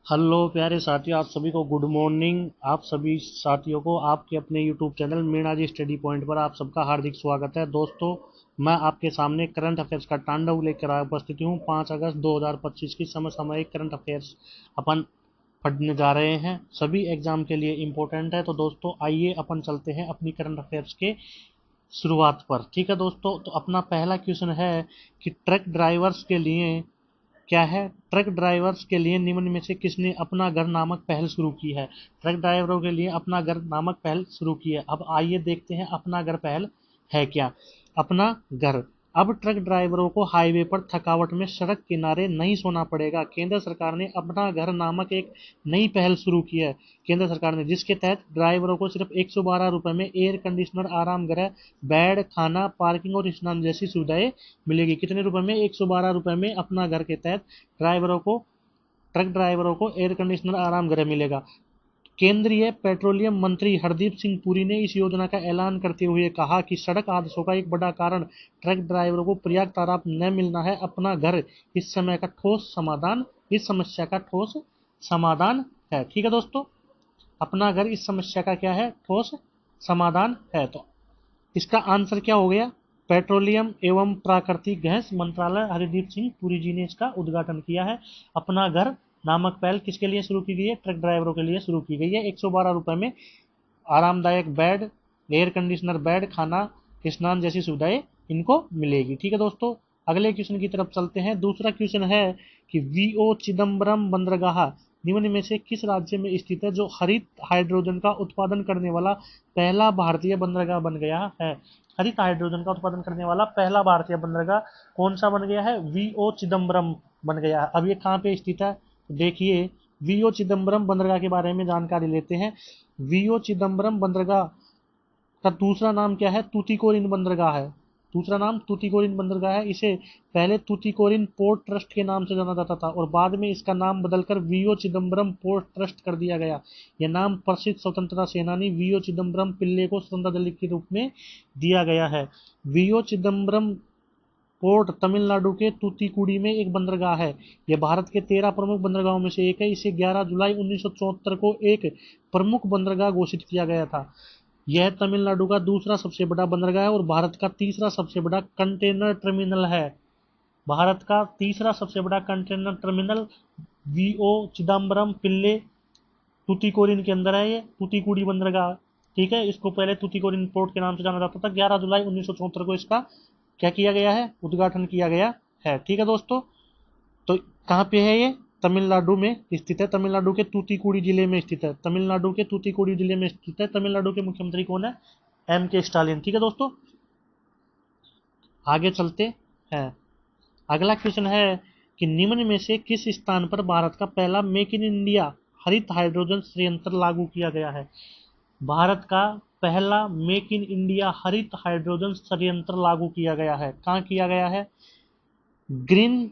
Hello प्यारे साथियों, आप सभी को गुड मॉर्निंग। आप सभी साथियों को आपके अपने यूट्यूब चैनल मीणा जी स्टडी पॉइंट पर आप सबका हार्दिक स्वागत है। दोस्तों, मैं आपके सामने करंट अफेयर्स का तांडव लेकर उपस्थित हूँ। 5 अगस्त 2025 की समसामयिक करंट अफेयर्स अपन पढ़ने जा रहे हैं। सभी एग्जाम के लिए इम्पोर्टेंट है। तो दोस्तों आइए अपन चलते हैं अपनी करंट अफेयर्स के शुरुआत पर। ठीक है दोस्तों, तो अपना पहला क्वेश्चन है कि ट्रक ड्राइवर्स के लिए क्या है। ट्रक ड्राइवर्स के लिए निम्न में से किसने अपना घर नामक पहल शुरू की है। ट्रक ड्राइवरों के लिए अपना घर नामक पहल शुरू की है। अब आइए देखते हैं अपना घर पहल है क्या। अपना घर। अब ट्रक ड्राइवरों को हाईवे पर थकावट में सड़क किनारे नहीं सोना पड़ेगा। केंद्र सरकार ने अपना घर नामक एक नई पहल शुरू की है। केंद्र सरकार ने, जिसके तहत ड्राइवरों को सिर्फ 112 रुपए में एयर कंडीशनर, आराम गृह, बेड, खाना, पार्किंग और स्नान जैसी सुविधाएं मिलेगी। कितने रुपए में? 112 रुपए में अपना घर के तहत ड्राइवरों को ट्रक ड्राइवरों को एयर कंडीशनर, आराम गृह मिलेगा। केंद्रीय पेट्रोलियम मंत्री हरदीप सिंह पुरी ने इस योजना का ऐलान करते हुए कहा कि सड़क हादसों का एक बड़ा कारण ट्रक ड्राइवरों को पर्याप्त आराम न मिलना है। अपना घर इस समस्या का ठोस समाधान है। ठीक है दोस्तों, अपना घर इस समस्या का क्या है? ठोस समाधान है। तो इसका आंसर क्या हो गया? पेट्रोलियम एवं प्राकृतिक गैस मंत्रालय, हरदीप सिंह पुरी जी ने इसका उद्घाटन किया है। अपना घर नामक पहल किसके लिए शुरू की गई है? ट्रक ड्राइवरों के लिए शुरू की गई है। 112 रुपए में आरामदायक बेड, एयर कंडीशनर, बेड, खाना, स्नान जैसी सुविधाएं इनको मिलेगी। ठीक है दोस्तों, अगले क्वेश्चन की तरफ चलते हैं। दूसरा क्वेश्चन है कि वीओ चिदम्बरम बंदरगाह निम्न में से किस राज्य में स्थित है जो हरित हाइड्रोजन का उत्पादन करने वाला पहला भारतीय बंदरगाह बन गया है। हरित हाइड्रोजन का उत्पादन करने वाला पहला भारतीय बंदरगाह कौन सा बन गया है? वीओ चिदम्बरम बन गया है। अब ये कहाँ पे स्थित है? तो देखिए, वीओ चिदम्बरम बंदरगाह के बारे में जानकारी लेते हैं। वीओ चिदम्बरम बंदरगाह का दूसरा नाम क्या है? तूतीकोरिन बंदरगाह है। दूसरा नाम तूतीकोरिन बंदरगाह है। इसे पहले तूतीकोरिन पोर्ट ट्रस्ट के नाम से जाना जाता था और बाद में इसका नाम बदलकर वीओ चिदम्बरम पोर्ट ट्रस्ट कर दिया गया। यह नाम प्रसिद्ध स्वतंत्रता सेनानी वीओ चिदम्बरम पिल्ले को श्रद्धांजलि के रूप में दिया गया है। वीओ चिदम्बरम पोर्ट तमिलनाडु के तूतीकुड़ी में एक बंदरगाह है। यह भारत के 13 प्रमुख बंदरगाहों में से एक है। इसे 11 जुलाई 1974 को एक प्रमुख बंदरगाह घोषित किया गया था। यह तमिलनाडु का दूसरा सबसे बड़ा बंदरगाह है और भारत का तीसरा सबसे बड़ा कंटेनर टर्मिनल है। भारत का तीसरा सबसे बड़ा कंटेनर टर्मिनल वीओ चिदम्बरम पिल्ले तूतीकोरिन के अंदर है। ये तूतीकुड़ी बंदरगाह, ठीक है, इसको पहले तूतीकोरिन पोर्ट के नाम से जाना जाता था। 11 जुलाई 1974 को इसका क्या किया गया है? उद्घाटन किया गया है। ठीक है दोस्तों, तो कहाँ पे है ये? तमिलनाडु में स्थित है। तमिलनाडु के तूतीकुड़ी जिले में स्थित है। तमिलनाडु के तूतीकुड़ी जिले में स्थित है। तमिलनाडु के मुख्यमंत्री कौन है? के स्टालिन। ठीक है दोस्तों, आगे चलते हैं। अगला क्वेश्चन है कि निम्न में से किस स्थान पर भारत का पहला मेक इन इंडिया हरित हाइड्रोजन संयंत्र लागू किया गया है। भारत का पहला मेक इन इंडिया हरित हाइड्रोजन संयंत्र लागू किया गया है। कहाँ किया गया है? ग्रीन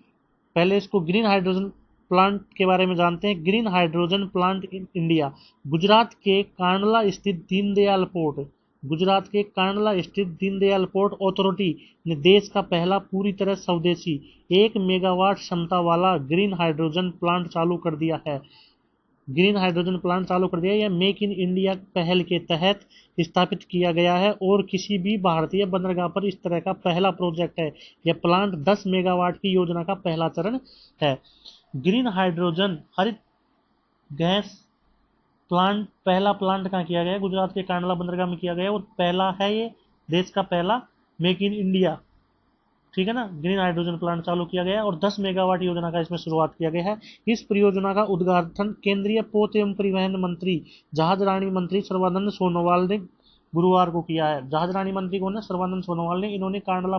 पहले इसको ग्रीन हाइड्रोजन प्लांट के बारे में जानते हैं। Green hydrogen plant in India Gujarat के कांडला स्थित दीनदयाल पोर्ट गुजरात के कांडला स्थित दीनदयाल पोर्ट अथॉरिटी ने देश का पहला पूरी तरह स्वदेशी 1 मेगावाट क्षमता वाला ग्रीन हाइड्रोजन प्लांट चालू कर दिया है। ग्रीन हाइड्रोजन प्लांट चालू कर दिया। यह मेक इन इंडिया पहल के तहत स्थापित किया गया है और किसी भी भारतीय बंदरगाह पर इस तरह का पहला प्रोजेक्ट है। यह प्लांट 10 मेगावाट की योजना का पहला चरण है। ग्रीन हाइड्रोजन हरित गैस प्लांट, पहला प्लांट कहाँ किया गया? गुजरात के कांडला बंदरगाह में किया गया और पहला है ये, देश का पहला मेक इन इंडिया, ठीक है ना, ग्रीन हाइड्रोजन प्लांट चालू किया गया और 10 मेगावाट योजना का इसमें शुरुआत किया गया है। इस परियोजना का उद्घाटन केंद्रीय पोत एवं परिवहन मंत्री, जहाजरानी मंत्री सर्बानंद सोनोवाल ने गुरुवार को किया है। जहाजरानी मंत्री कौन है? सर्बानंद सोनोवाल ने। इन्होंने कांडला,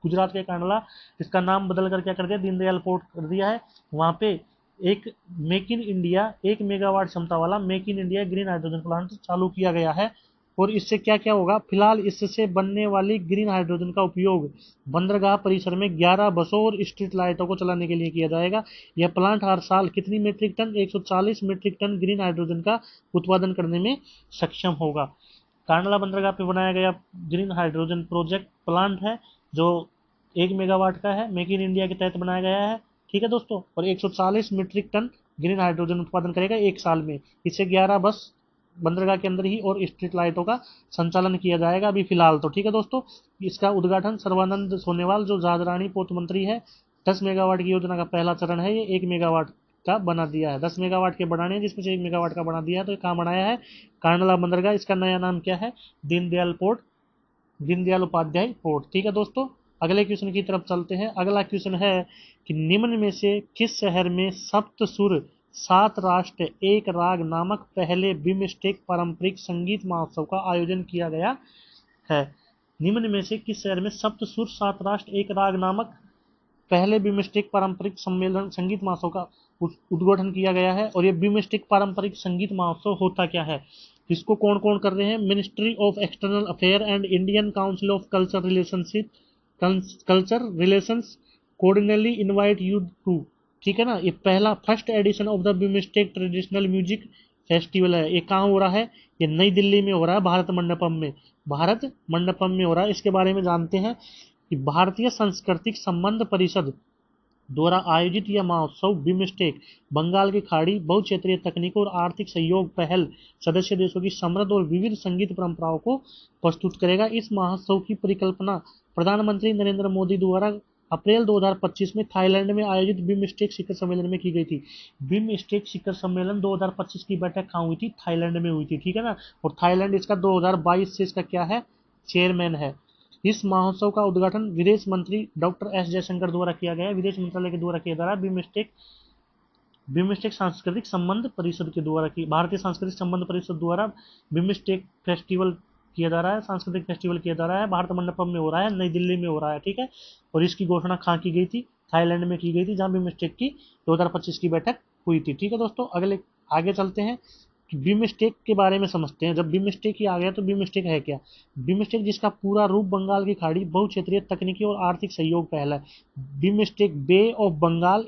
गुजरात के कांडला, इसका नाम बदल कर क्या कर दिया? दीनदयाल पोर्ट कर दिया है। वहाँ पे एक मेक इन इंडिया 1 मेगावाट क्षमता वाला make in India green hydrogen plant चालू किया गया है। और इससे क्या क्या होगा? फिलहाल इससे बनने वाली ग्रीन हाइड्रोजन का उपयोग बंदरगाह परिसर में 11 बसों और स्ट्रीट लाइटों को चलाने के लिए किया जाएगा। यह प्लांट हर साल कितनी metric ton? 140 metric ton green hydrogen का उत्पादन करने में सक्षम होगा। कांडला बंदरगाह पे बनाया गया ग्रीन हाइड्रोजन प्रोजेक्ट प्लांट है जो 1 मेगावाट का है, मेक इन इंडिया के तहत बनाया गया है। ठीक है दोस्तों, और 140 मीट्रिक टन ग्रीन हाइड्रोजन उत्पादन करेगा 1 साल में। इससे 11 बस बंदरगाह के अंदर ही और स्ट्रीट लाइटों का संचालन किया जाएगा अभी फिलहाल तो। ठीक है दोस्तों, इसका उद्घाटन सर्बानंद सोनोवाल जो जहाजरानी पोत मंत्री है, 10 मेगावाट की योजना का पहला चरण है, ये 1 मेगावाट का बना दिया है। 10 मेगावाट के बनाने हैं, जिसमें से 1 मेगावाट का बना दिया है। तो ये कहाँ बनाया है? कांडला बंदरगाह। इसका नया नाम क्या है? Deendayal port, Deendayal Upadhyay port. ठीक है दोस्तों, अगले क्वेश्चन की तरफ चलते हैं। अगला क्वेश्चन है कि निम्न में से किस शहर में सप्त सुर सात राष्ट्र एक राग नामक पहले बिमस्टेक पारंपरिक संगीत महोत्सव का आयोजन किया गया है? निम्न में से किस शहर में सप्त सुर सात राष्ट्र एक राग नामक पहले बिमस्टेक पारंपरिक सम्मेलन संगीत महोत्सव का उद्घाटन किया गया है? और ये बिमस्टेक पारंपरिक संगीत महोत्सव होता क्या है? इसको कौन कौन कर रहे हैं? Ministry of external affair and Indian council of culture relationship, culture relations coordinately invite you to. ठीक है ना, ये पहला first edition of the BIMSTEC traditional music festival है। ये कहाँ हो रहा है? ये नई दिल्ली में हो रहा है, भारत मंडपम में, भारत मंडपम में हो रहा है। इसके बारे में जानते हैं कि भारतीय सांस्कृतिक संबंध परिषद द्वारा आयोजित यह महोत्सव बिमस्टेक, बंगाल की खाड़ी, बहुक्षेत्रीय तकनीकों और आर्थिक सहयोग पहल सदस्य देशों की समृद्ध और विविध संगीत परंपराओं को प्रस्तुत करेगा। इस महोत्सव की परिकल्पना प्रधानमंत्री नरेंद्र मोदी द्वारा अप्रैल 2025 में थाईलैंड में आयोजित बिमस्टेक शिखर सम्मेलन में की गई थी। बिमस्टेक शिखर सम्मेलन 2025 की बैठक कहाँ हुई थी? थाईलैंड में हुई थी। ठीक है ना, और थाईलैंड इसका 2022 से इसका क्या है? चेयरमैन है। इस महोत्सव का उद्घाटन विदेश मंत्री डॉक्टर एस जयशंकर द्वारा किया गया है, विदेश मंत्रालय के द्वारा किया जा रहा है। बिमस्टेक सांस्कृतिक संबंध परिषद के द्वारा की, भारतीय सांस्कृतिक संबंध परिषद द्वारा बिमस्टेक फेस्टिवल किया जा रहा है, सांस्कृतिक फेस्टिवल किया जा रहा है। भारत मंडपम में हो रहा है, नई दिल्ली में हो रहा है। ठीक है, और इसकी घोषणा कहाँ की गई थी? थाईलैंड में की गई थी, जहाँ बिमस्टेक की 2025 की बैठक हुई थी। ठीक है दोस्तों, अगले आगे चलते हैं कि बिमस्टेक के बारे में समझते हैं। जब बिमस्टेक ही आ गया तो बिमस्टेक है क्या? बिमस्टेक जिसका पूरा रूप बंगाल की खाड़ी, बहुक्षेत्रीय तकनीकी और आर्थिक सहयोग पहल है। BIMSTEC bay of Bengal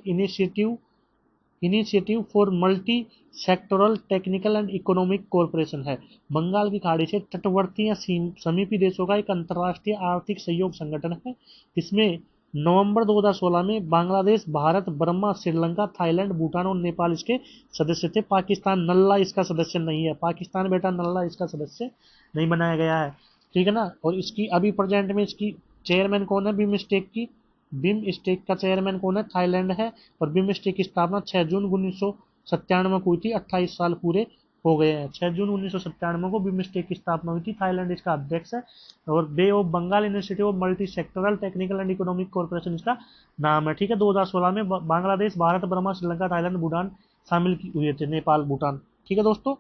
initiative for multi sectoral technical and economic cooperation है। बंगाल की खाड़ी से तटवर्ती या समीपी देशों का एक अंतर्राष्ट्रीय आर्थिक सहयोग संगठन है। इसमें नवंबर 2016 में बांग्लादेश, भारत, बर्मा, श्रीलंका, थाईलैंड, भूटान और नेपाल इसके सदस्य थे। पाकिस्तान नल्ला इसका सदस्य नहीं है। पाकिस्तान बेटा नल्ला इसका सदस्य नहीं बनाया गया है। ठीक है ना, और इसकी अभी प्रेजेंट में इसकी चेयरमैन कौन है? बिमस्टेक की, बिमस्टेक का चेयरमैन कौन है? थाईलैंड है। और बिमस्टेक की स्थापना 6 जून 1997 को हुई थी। 28 साल पूरे हो गए हैं। 6 जून 1997 को बिमस्टेक की स्थापना हुई थी। थाईलैंड इसका अध्यक्ष है। और Bay of Bengal initiative of multi sectoral technical and economic corporation इसका नाम है। ठीक है, 2016 में बांग्लादेश, भारत, बर्मा, श्रीलंका, थाईलैंड, भूटान शामिल हुए थे, नेपाल, भूटान। ठीक है दोस्तों,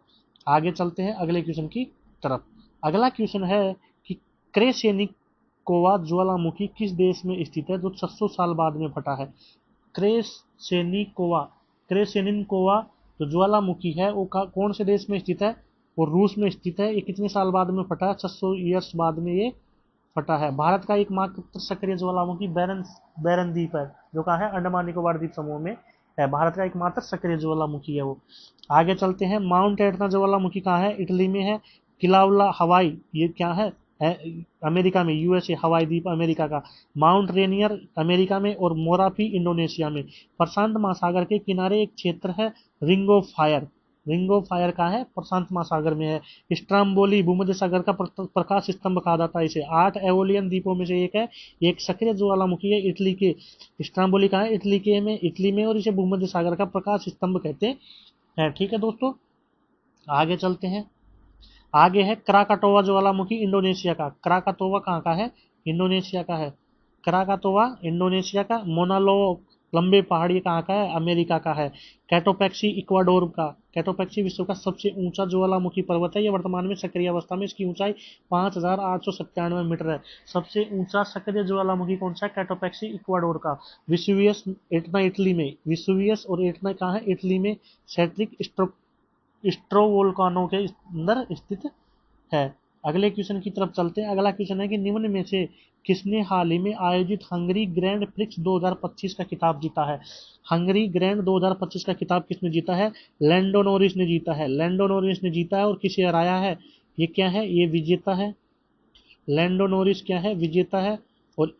आगे चलते हैं अगले क्वेश्चन की तरफ। अगला क्वेश्चन है कि क्रेसेनिकोवा ज्वालामुखी किस देश में स्थित है जो 600 साल बाद में फटा है? क्रेसेनिकोवा, क्रेसेनिकोवा जो ज्वालामुखी है वो कौन से देश में स्थित है? वो रूस में स्थित है। ये कितने साल बाद में फटा है? 600 ईयर्स बाद में ये फटा है। भारत का एकमात्र सक्रिय ज्वालामुखी बैरन द्वीप है, जो कहा है? अंडमान निकोबार द्वीप समूह में है। भारत का एकमात्र सक्रिय ज्वालामुखी है वो। आगे चलते हैं, माउंट एटना ज्वालामुखी कहाँ है? इटली में है। किलाउला हवाई, ये क्या है? अमेरिका में, यूएसए, हवाई द्वीप अमेरिका का। माउंट रेनियर अमेरिका में। और मोराफी इंडोनेशिया में। प्रशांत महासागर के किनारे एक क्षेत्र है ring of fire. Ring of fire कहाँ है? प्रशांत महासागर में है। स्ट्राम्बोली भूमध्य सागर का प्रकाश स्तंभ कहा जाता है इसे। 8 एवोलियन द्वीपों में से एक है। एक सक्रिय ज्वालामुखी है इटली के। स्ट्राम्बोली कहाँ है? इटली में, और इसे भूमध्य सागर का प्रकाश स्तंभ कहते हैं। ठीक है दोस्तों, आगे चलते हैं। आगे है क्राकाटोवा ज्वालामुखी इंडोनेशिया का। क्राकातोवा कहाँ का है? इंडोनेशिया का है। क्राकातोवा इंडोनेशिया का। मोनालो लंबे पहाड़ी कहाँ का है? अमेरिका का है। कैटोपैक्सी इक्वाडोर का। कैटोपैक्सी विश्व का सबसे ऊंचा ज्वालामुखी पर्वत है। यह वर्तमान में सक्रिय अवस्था में, इसकी ऊंचाई 5897 मीटर है। सबसे ऊंचा सक्रिय ज्वालामुखी कौन सा है? कैटोपैक्सी इक्वाडोर का। विसुवियस एटना इटली में। विसुवियस और एटना कहाँ है? इटली में। सेट्रिक स्ट्रोवोल्कानो के अंदर स्थित है। अगले क्वेश्चन की तरफ चलते हैं। अगला क्वेश्चन है कि निम्न में से किसने हाल ही में आयोजित हंगरी ग्रैंड प्रिक्स 2025 का खिताब जीता है? हंगरी ग्रैंड 2025 का खिताब किसने जीता है? लैंडो नॉरिस ने जीता है। लैंडो नॉरिस ने जीता है। और किसे हराया है? ये क्या है? ये विजेता है। लैंडो नॉरिस क्या है? विजेता है। और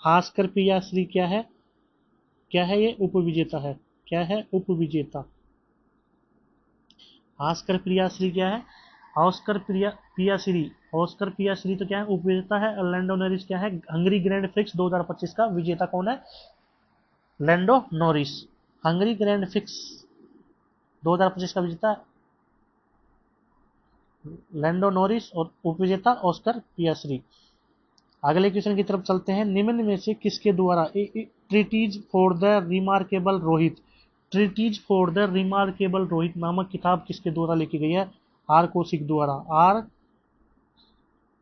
ऑस्कर पियास्त्री क्या है? क्या है ये? उपविजेता है। क्या है? उपविजेता। ऑस्कर पियाश्री क्या है? ऑस्कर पियाश्री, ऑस्कर पियाश्री तो क्या है? उपविजेता है। और लैंडो नॉरिस क्या है? हंगरी ग्रैंड प्रिक्स 2025 का विजेता कौन है? Lando Norris. Hungary grand prix 2025 का विजेता लैंडो नॉरिस और उपविजेता ऑस्कर पियाश्री। अगले क्वेश्चन की तरफ चलते हैं। निम्न में से किसके द्वारा treaties for the remarkable Rohit, treaties for the remarkable Rohit नामक किताब किसके द्वारा लिखी गई है? आर कौशिक द्वारा। आर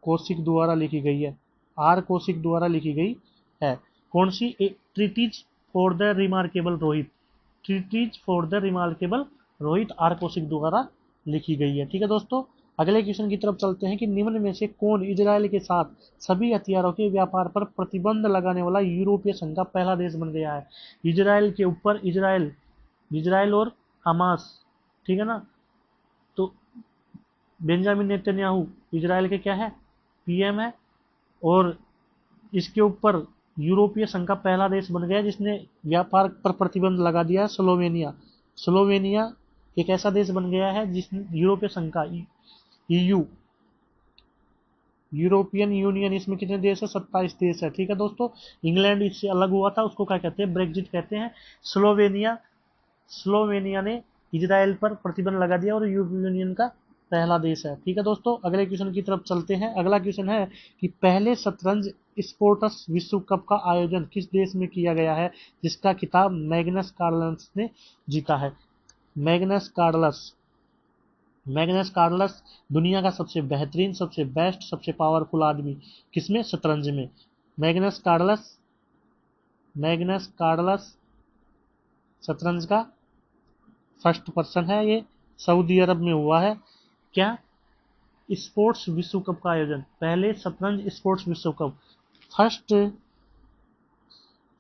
कौशिक द्वारा लिखी गई है। आर कौशिक द्वारा लिखी गई है। कौन सी? Treaties for the remarkable Rohit, treaties for the remarkable Rohit R Kaushik द्वारा लिखी गई है। ठीक है दोस्तों, अगले क्वेश्चन की तरफ चलते हैं कि निम्न में से कौन इजराइल के साथ सभी हथियारों के व्यापार पर प्रतिबंध लगाने वाला यूरोपीय संघ का पहला देश बन गया है? इजराइल के ऊपर, इजराइल और हमास, ठीक है ना? तो बेंजामिन नेतन्याहू इजराइल के क्या है? पीएम है। और इसके ऊपर यूरोपीय संघ का पहला देश बन गया जिसने व्यापार पर प्रतिबंध लगा दिया, स्लोवेनिया। स्लोवेनिया एक ऐसा देश बन गया है जिसने यूरोपीय संघ का, ईयू, यूरोपियन यूनियन, इसमें कितने देश है? 27 देश है। ठीक है दोस्तों, इंग्लैंड इससे अलग हुआ था, उसको क्या कहते हैं? ब्रेग्जिट कहते हैं। स्लोवेनिया, स्लोवेनिया ने इजराइल पर प्रतिबंध लगा दिया और यूरोपियन यूनियन का पहला देश है। ठीक है दोस्तों, अगले क्वेश्चन की तरफ चलते हैं। अगला क्वेश्चन है कि पहले शतरंज स्पोर्ट्स विश्व कप का आयोजन किस देश में किया गया है जिसका खिताब मैग्नस कार्लस ने जीता है? मैग्नस कार्लस, मैग्नस कार्लस दुनिया का सबसे बेहतरीन, सबसे बेस्ट, सबसे पावरफुल आदमी किसमें? शतरंज में। मैग्नस कार्लस, मैग्नस कार्लस शतरंज का फर्स्ट पर्सन है। ये सऊदी अरब में हुआ है। क्या? स्पोर्ट्स विश्व कप का आयोजन, पहले शतरंज स्पोर्ट्स विश्व कप, फर्स्ट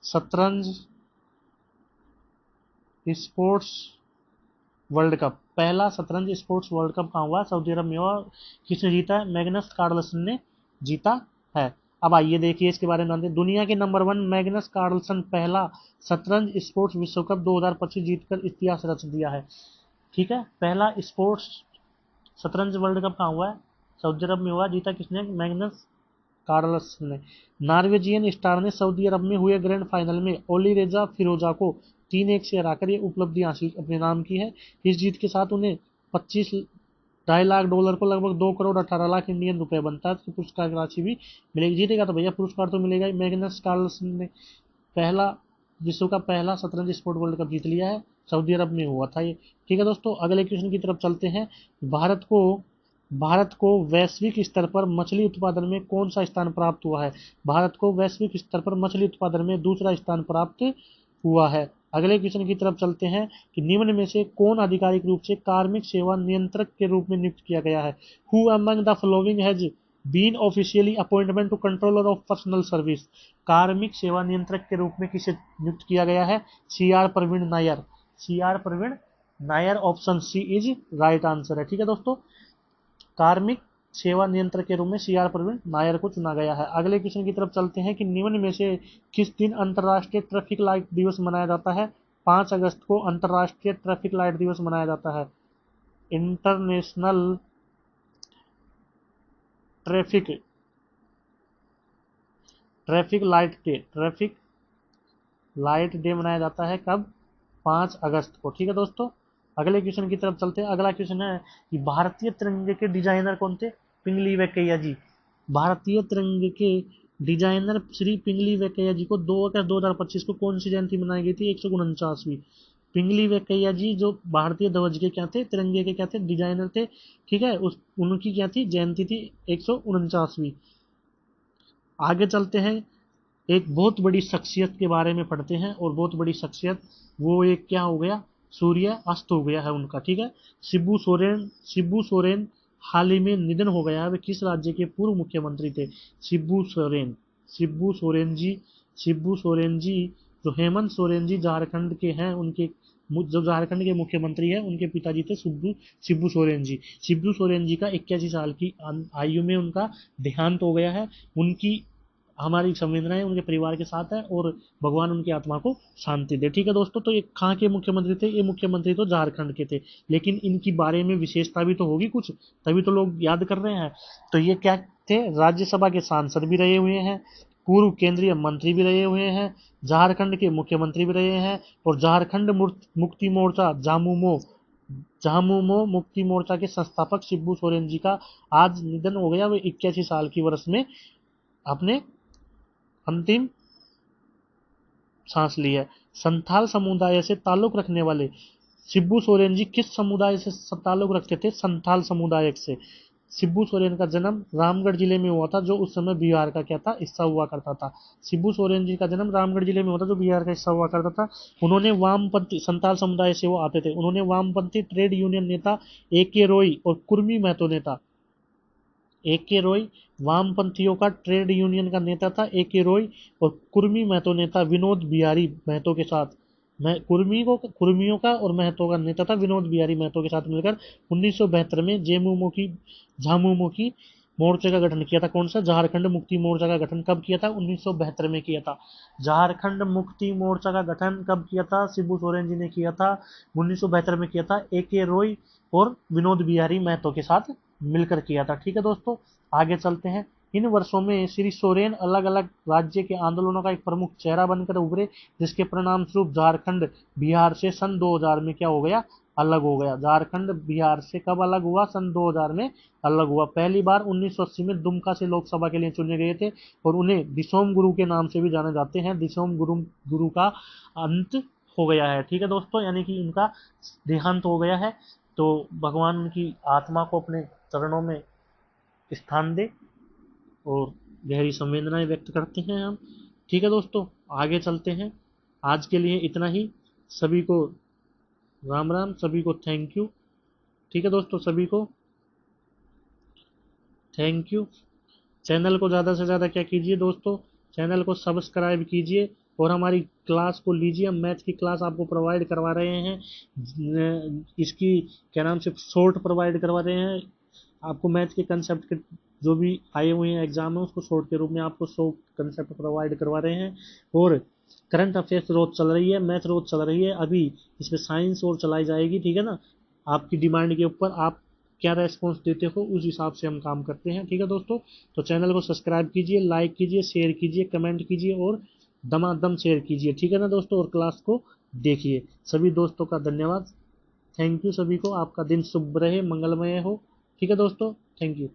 शतरंज स्पोर्ट्स वर्ल्ड कप, पहला शतरंज स्पोर्ट्स वर्ल्ड कप कहाँ हुआ? सऊदी अरब में हुआ। किसने जीता है? मैग्नस कार्लसन ने जीता है। अब आइए देखिए इसके बारे में जानते हैं। दुनिया के नंबर 1 मैग्नस कार्लसन पहला शतरंज स्पोर्ट्स विश्व कप 2025 जीतकर इतिहास रच दिया है। ठीक है, पहला स्पोर्ट्स शतरंज वर्ल्ड कप कहाँ हुआ है? सऊदी अरब में हुआ। जीता किसने? मैग्नस कार्लसन ने। नॉर्वेजियन स्टार ने सऊदी अरब में हुए ग्रैंड फाइनल में ओलीरेजा फिरोजा को 3-1 से हराकर ये उपलब्धि हासिल अपने नाम की है। इस जीत के साथ उन्हें 25 ढाई लाख डॉलर को लगभग 2 करोड़ 18 लाख इंडियन रुपए बनता है। तो पुरस्कार की राशि भी मिलेगी। जीतेगा तो भैया पुरस्कार तो मिलेगा ही। मैग्नस कार्लसन ने पहला विश्व का पहला शतरंज स्पोर्ट वर्ल्ड कप जीत लिया है। सऊदी अरब में हुआ था ये। ठीक है दोस्तों, अगले क्वेश्चन की तरफ चलते हैं। भारत को वैश्विक स्तर पर मछली उत्पादन में कौन सा स्थान प्राप्त हुआ है? भारत को वैश्विक स्तर पर मछली उत्पादन में दूसरा स्थान प्राप्त हुआ है। अगले क्वेश्चन की तरफ चलते हैं कि निम्न में से कौन आधिकारिक रूप से कार्मिक सेवा नियंत्रक के रूप में नियुक्त किया गया है? Who among the following has been officially appointment to controller of personal service, कार्मिक सेवा नियंत्रक के रूप में किसे नियुक्त किया गया है? C R Praveen Nair. C R Praveen Nair, option C is right answer है। ठीक है दोस्तों, कार्मिक सेवा नियंत्रक के रूप में सी आर प्रवीण नायर को चुना गया है। अगले क्वेश्चन की तरफ चलते हैं कि निम्न में से किस दिन अंतर्राष्ट्रीय ट्रैफिक लाइट दिवस मनाया जाता है? 5 अगस्त को अंतर्राष्ट्रीय ट्रैफिक लाइट दिवस मनाया जाता है। International traffic traffic light day, traffic light day मनाया जाता है कब? 5 अगस्त को। ठीक है दोस्तों, अगले क्वेश्चन की तरफ चलते हैं। अगला क्वेश्चन है कि भारतीय तिरंगे के डिजाइनर कौन थे? पिंगली वेंकैया जी। भारतीय तिरंगे के डिजाइनर श्री पिंगली वेंकैया जी को 2 अगस्त 2025 को कौन सी जयंती मनाई गई थी? 149वीं। पिंगली वेंकैया जी जो भारतीय ध्वज के क्या थे? तिरंगे के क्या थे? डिजाइनर थे। ठीक है, उस उनकी क्या थी? जयंती थी 149वीं। आगे चलते हैं, एक बहुत बड़ी शख्सियत के बारे में पढ़ते हैं। और बहुत बड़ी शख्सियत, वो एक क्या हो गया? सूर्य अस्त हो गया है उनका। ठीक है, शिबू सोरेन हाल ही में निधन हो गया है। वे किस राज्य के पूर्व मुख्यमंत्री थे? शिबू सोरेन, शिबू सोरेन जी, शिबू सोरेन जी जो हेमंत सोरेन जी झारखंड के हैं, उनके जो झारखंड के मुख्यमंत्री हैं, उनके पिताजी थे शिबू सोरेन जी। शिबू सोरेन जी का 81 साल की आयु में उनका देहांत हो गया है। उनकी हमारी संवेदनाएं उनके परिवार के साथ है और भगवान उनकी आत्मा को शांति दे। ठीक है दोस्तों, तो ये कहाँ के मुख्यमंत्री थे? ये मुख्यमंत्री तो झारखंड के थे, लेकिन इनकी बारे में विशेषता भी तो होगी कुछ, तभी तो लोग याद कर रहे हैं। तो ये क्या थे? राज्यसभा के सांसद भी रहे हुए हैं, पूर्व केंद्रीय मंत्री भी रहे हुए हैं, झारखंड के मुख्यमंत्री भी रहे हैं, और झारखंड मुक्ति मोर्चा झामुमो मुक्ति मोर्चा के संस्थापक शिबू सोरेन जी का आज निधन हो गया। वे 81 साल की वर्ष में अपने अंतिम सांस ली है। संथाल समुदाय से ताल्लुक रखने वाले शिबू सोरेन जी किस समुदाय से ताल्लुक रखते थे? संथाल समुदाय से। शिबू सोरेन का जन्म रामगढ़ जिले में हुआ था, जो उस समय बिहार का क्या था? हिस्सा हुआ करता था। शिबू सोरेन जी का जन्म रामगढ़ जिले में हुआ था, जो बिहार का हिस्सा हुआ करता था। उन्होंने वामपंथी, संथाल समुदाय से वो आते थे, उन्होंने वामपंथी ट्रेड यूनियन नेता AK रॉय और कुर्मी महतो नेता AK रॉय वामपंथियों का ट्रेड यूनियन का नेता था AK रॉय, और कुर्मी महतो नेता विनोद बिहारी महतो के साथ, मैं कुर्मियों का और महतो का नेता था विनोद बिहारी महतो के साथ मिलकर 1972 में झामुमो की मोर्चे का गठन किया था। कौन सा? झारखंड मुक्ति मोर्चा का गठन कब किया था? 1972 में किया था। झारखंड मुक्ति मोर्चा का गठन कब किया था? शिबू सोरेन जी ने किया था, 1972 में किया था, AK रॉय और विनोद बिहारी महतो के साथ मिलकर किया था। ठीक है दोस्तों, आगे चलते हैं। इन वर्षों में श्री सोरेन अलग अलग राज्य के आंदोलनों का एक प्रमुख चेहरा बनकर उभरे, जिसके परिणाम स्वरूप झारखंड बिहार से सन 2000 में क्या हो गया? अलग हो गया। झारखंड बिहार से कब अलग हुआ? सन 2000 में अलग हुआ। पहली बार 1980 में दुमका से लोकसभा के लिए चुने गए थे, और उन्हें दिसोम गुरु के नाम से भी जाने जाते हैं। दिसोम गुरु का अंत हो गया है। ठीक है दोस्तों, यानी कि इनका देहांत हो गया है। तो भगवान उनकी आत्मा को अपने चरणों में स्थान दे, और गहरी संवेदनाएं व्यक्त करते हैं हम। ठीक है दोस्तों, आगे चलते हैं। आज के लिए इतना ही। सभी को राम राम, सभी को थैंक यू। ठीक है दोस्तों, सभी को थैंक यू। चैनल को ज़्यादा से ज़्यादा क्या कीजिए दोस्तों, चैनल को सब्सक्राइब कीजिए, और हमारी क्लास को लीजिए। हम मैथ की क्लास आपको प्रोवाइड करवा रहे हैं। इसकी क्या नाम से शॉर्ट प्रोवाइड करवा रहे हैं आपको। मैथ के कंसेप्ट के जो भी आए हुए हैं एग्जाम में, उसको शॉर्ट के रूप में आपको शॉर्ट कंसेप्ट प्रोवाइड करवा रहे हैं। और करंट अफेयर्स रोज चल रही है, मैथ रोज चल रही है। अभी इसमें साइंस और चलाई जाएगी। ठीक है ना, आपकी डिमांड के ऊपर आप क्या रेस्पॉन्स देते हो, उस हिसाब से हम काम करते हैं। ठीक है दोस्तों, तो चैनल को सब्सक्राइब कीजिए, लाइक कीजिए, शेयर कीजिए, कमेंट कीजिए, और दमादम शेयर कीजिए। ठीक है ना दोस्तों, और क्लास को देखिए। सभी दोस्तों का धन्यवाद। थैंक यू सभी को। आपका दिन शुभ रहे, मंगलमय हो। ठीक है दोस्तों, थैंक यू।